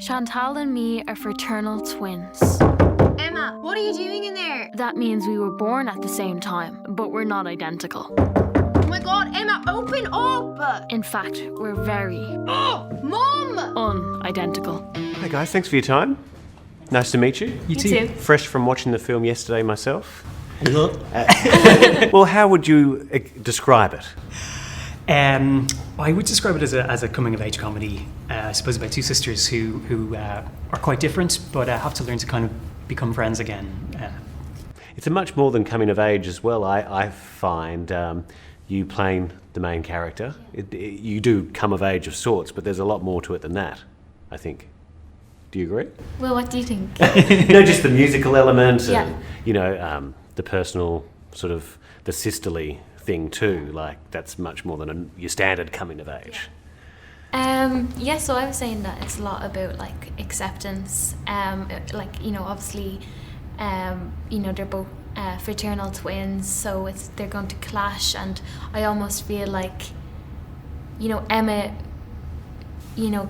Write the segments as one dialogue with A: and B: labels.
A: Chantal and me are fraternal twins.
B: Emma, what are you doing in there?
A: That means we were born at the same time, but we're not identical.
B: Oh my god, Emma, open up!
A: In fact, we're very
B: Mum!
A: unidentical.
C: Hi guys, thanks for your time. Nice to meet you.
A: You too.
C: Fresh from watching the film yesterday myself. Well, how would you describe it?
D: I would describe it as a coming-of-age comedy. I suppose about two sisters who are quite different, but have to learn to kind of become friends again.
C: It's a much more than coming of age as well. I find you playing the main character. You do come of age of sorts, but there's a lot more to it than that, I think. Do you agree?
A: Well, what do you think?
C: No, just the musical element
A: Yeah.
C: and, the personal sort of, the sisterly thing too. Like, that's much more than your standard coming of age.
A: So I was saying that it's a lot about like acceptance. Obviously, they're both fraternal twins, so they're going to clash, and I almost feel like, Emma,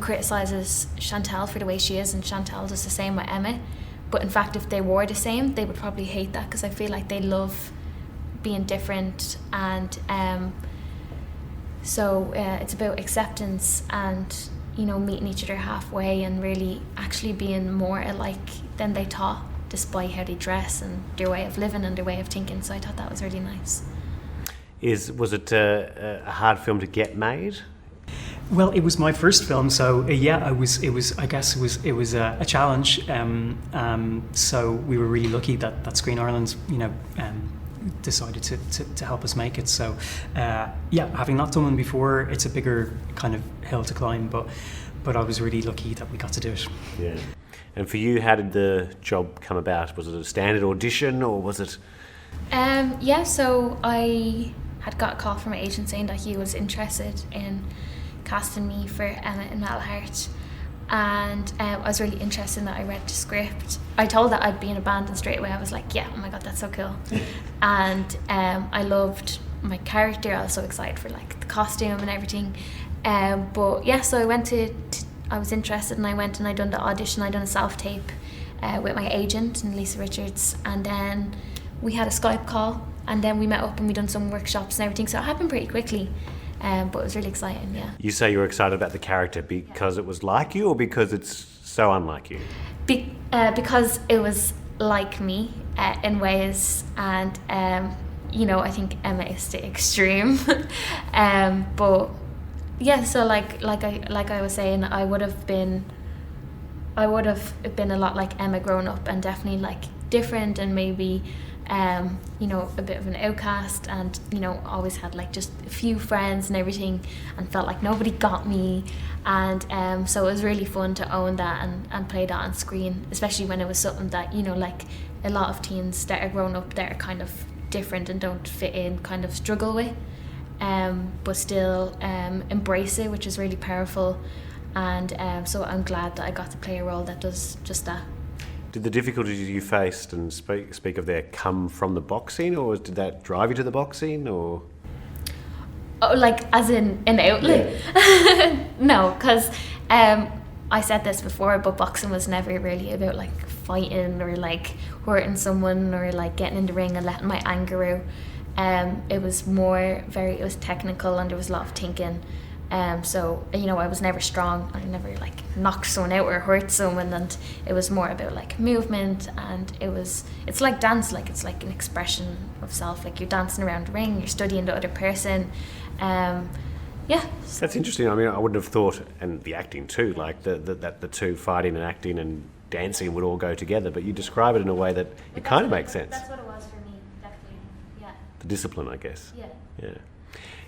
A: criticises Chantal for the way she is, and Chantal does the same with Emma. But in fact, if they were the same, they would probably hate that, because I feel like they love being different, and so it's about acceptance and meeting each other halfway and really actually being more alike than they thought, despite how they dress and their way of living and their way of thinking. So I thought that was really nice.
C: Was it a hard film to get made?
D: Well, it was my first film, so it was a challenge. So we were really lucky that Screen Ireland, decided to help us make it. So, having not done one before, it's a bigger kind of hill to climb. But I was really lucky that we got to do it.
C: Yeah. And for you, how did the job come about? Was it a standard audition, or was it?
A: So I had got a call from my agent saying that he was interested in casting me for Emma and Malahart, and I was really interested in that. I read the script. I told that I'd be in a band, and straight away I was like, yeah, oh my god, that's so cool. And I loved my character. I was so excited for like the costume and everything. So I went I was interested, and I went and I done the audition. I done a self-tape with my agent and Lisa Richards, and then we had a Skype call, and then we met up and we done some workshops and everything. So it happened pretty quickly. But it was really exciting, yeah. You
C: say you were excited about the character because it was like you, or because it's so unlike you?
A: Because it was like me in ways, and I think Emma is the extreme. But yeah, so like I was saying, I would have been a lot like Emma growing up, and definitely like different, and maybe a bit of an outcast, and always had like just a few friends and everything, and felt like nobody got me, and so it was really fun to own that and play that on screen, especially when it was something that like a lot of teens that are growing up that are kind of different and don't fit in kind of struggle with, but still embrace it, which is really powerful, and so I'm glad that I got to play a role that does just that.
C: Did the difficulties you faced and speak of there come from the boxing, or did that drive you to the boxing, or?
A: Oh, like as in an outlet? Yeah. No, because I said this before, but boxing was never really about like fighting or like hurting someone or like getting in the ring and letting my anger out. It was it was technical, and there was a lot of thinking. So I was never strong. I never like knocked someone out or hurt someone, and it was more about like movement, and it's like dance, like it's like an expression of self, like you're dancing around the ring, you're studying the other person.
C: That's interesting. I mean, I wouldn't have thought, and the acting too, like that the two, fighting and acting and dancing, would all go together, but you describe it in a way that it kind of makes sense.
A: That's what it was for me, definitely. Yeah.
C: The discipline, I guess.
A: Yeah.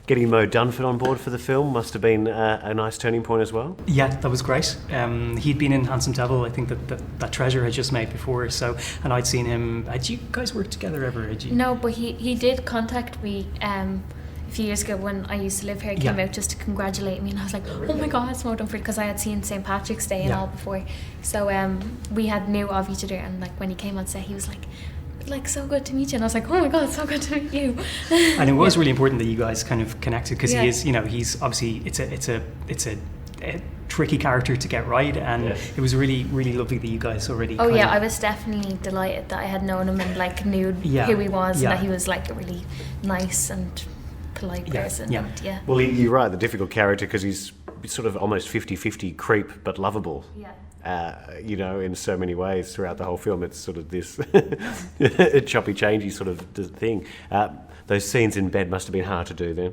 C: Getting Mo Dunford on board for the film must have been a nice turning point as well.
D: Yeah, that was great. He'd been in Handsome Devil, I think that Treasure had just made before. So, and I'd seen him. Had you guys worked together ever? Had you?
A: No, but he did contact me a few years ago when I used to live here. He came out just to congratulate me, and I was like, oh my god, it's Mo Dunford, because I had seen St. Patrick's Day and all before. So we had knew of each other, and like when he came on set, he was like, so good to meet you, and I was like, oh my god, so good to meet you.
D: And it was really important that you guys kind of connected, because he is, he's obviously, it's a tricky character to get right, and it was really, really lovely that you guys already.
A: Oh yeah, I was definitely delighted that I had known him and like knew who he was, and that he was like a really nice and polite person.
D: Yeah.
A: And,
C: Well, you're right, the difficult character, because he's sort of almost 50-50 creep but lovable. You know, in so many ways throughout the whole film. It's sort of this choppy changey sort of thing. Those scenes in bed must have been hard to do then.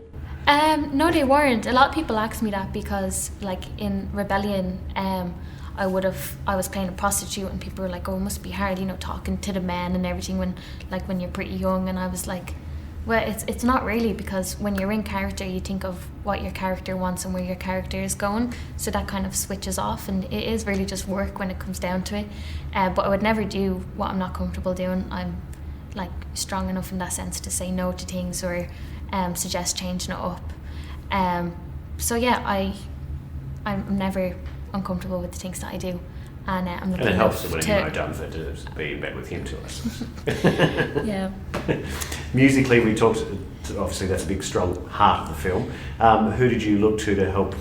A: No, they weren't. A lot of people ask me that because, like, in Rebellion, I was playing a prostitute, and people were like, "Oh, it must be hard, you know, talking to the men and everything when you're pretty young." And I was like, well, it's not really, because when you're in character, you think of what your character wants and where your character is going, so that kind of switches off, and it is really just work when it comes down to it. But I would never do what I'm not comfortable doing. I'm like strong enough in that sense to say no to things or suggest changing it up. So yeah, I'm never uncomfortable with the things that I do, and I'm looking
C: and it helps when
A: to
C: you know Dunford to be in bed with him too, I suppose.
A: Yeah.
C: Musically, we talked. Obviously, that's a big, strong heart of the film. Who did you look to help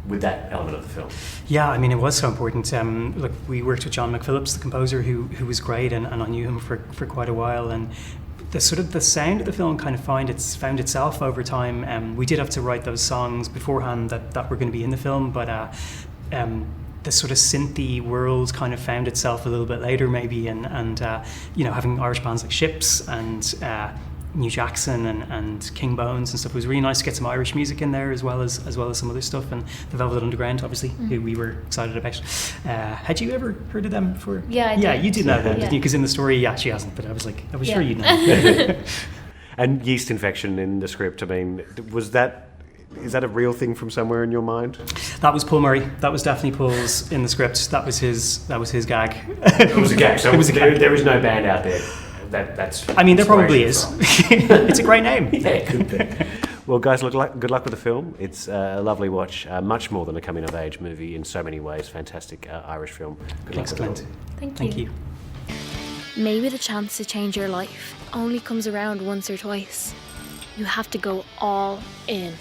C: with that element of the film?
D: Yeah, I mean, it was so important. Look, we worked with John McPhillips, the composer, who was great, and I knew him for quite a while. And the sort of the sound of the film kind of found itself over time. We did have to write those songs beforehand that were going to be in the film, but the sort of synthy world kind of found itself a little bit later, maybe, and you know, having Irish bands like Ships and New Jackson and King Bones and stuff. It was really nice to get some Irish music in there as well as some other stuff, and the Velvet Underground, obviously, who we were excited about. Had you ever heard of them before?
A: Yeah, I did.
D: You did know them,
A: Yeah.
D: didn't you? Because in the story, she hasn't, but I was sure you'd know.
C: And yeast infection in the script. I mean, is that a real thing from somewhere in your mind?
D: That was Paul Murray. That was definitely Paul's in the script. That was his gag.
C: It was a gag. So
D: it was a gag.
C: There is no band out there. That's.
D: I mean, there probably is.
C: from.
D: It's a great name.
C: Yeah, it could be. Well, guys, good luck with the film. It's a lovely watch. Much more than a coming-of-age movie in so many ways. Fantastic Irish film. Good
D: Thanks,
C: luck with
D: Clint.
C: it all.
A: Thank you.
E: Maybe the chance to change your life only comes around once or twice. You have to go all in.